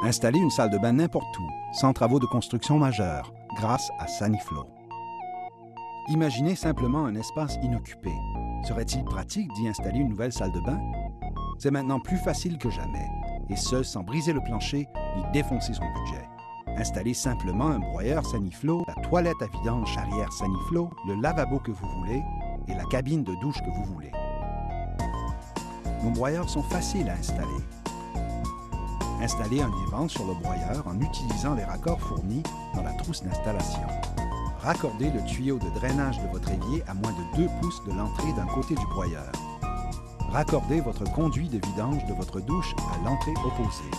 Installer une salle de bain n'importe où, sans travaux de construction majeurs, grâce à Saniflo. Imaginez simplement un espace inoccupé. Serait-il pratique d'y installer une nouvelle salle de bain? C'est maintenant plus facile que jamais, et ce, sans briser le plancher ni défoncer son budget. Installez simplement un broyeur Saniflo, la toilette à vidange arrière Saniflo, le lavabo que vous voulez et la cabine de douche que vous voulez. Nos broyeurs sont faciles à installer. Installez un évent sur le broyeur en utilisant les raccords fournis dans la trousse d'installation. Raccordez le tuyau de drainage de votre évier à moins de 2 pouces de l'entrée d'un côté du broyeur. Raccordez votre conduit de vidange de votre douche à l'entrée opposée.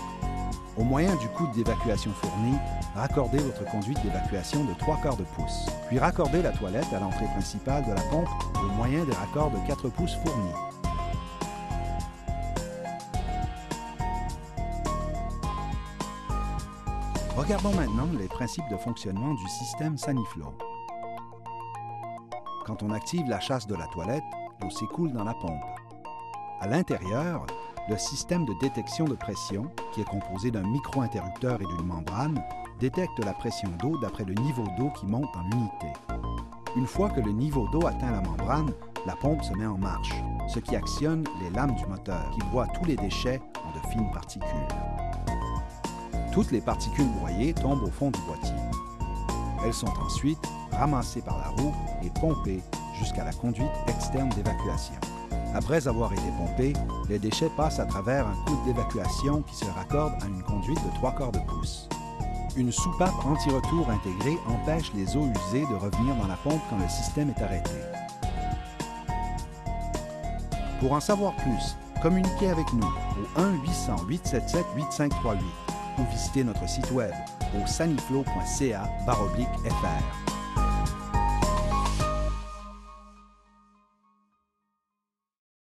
Au moyen du coude d'évacuation fourni, raccordez votre conduite d'évacuation de 3/4 de pouce. Puis raccordez la toilette à l'entrée principale de la pompe au moyen des raccords de 4 pouces fournis. Regardons maintenant les principes de fonctionnement du système Saniflo. Quand on active la chasse de la toilette, l'eau s'écoule dans la pompe. À l'intérieur, le système de détection de pression, qui est composé d'un micro-interrupteur et d'une membrane, détecte la pression d'eau d'après le niveau d'eau qui monte dans l'unité. Une fois que le niveau d'eau atteint la membrane, la pompe se met en marche, ce qui actionne les lames du moteur qui broient tous les déchets en de fines particules. Toutes les particules broyées tombent au fond du boîtier. Elles sont ensuite ramassées par la roue et pompées jusqu'à la conduite externe d'évacuation. Après avoir été pompés, les déchets passent à travers un coude d'évacuation qui se raccorde à une conduite de 3/4 de pouce. Une soupape anti-retour intégrée empêche les eaux usées de revenir dans la pompe quand le système est arrêté. Pour en savoir plus, communiquez avec nous au 1-800-877-8538 ou visitez notre site web au saniflo.ca/fr.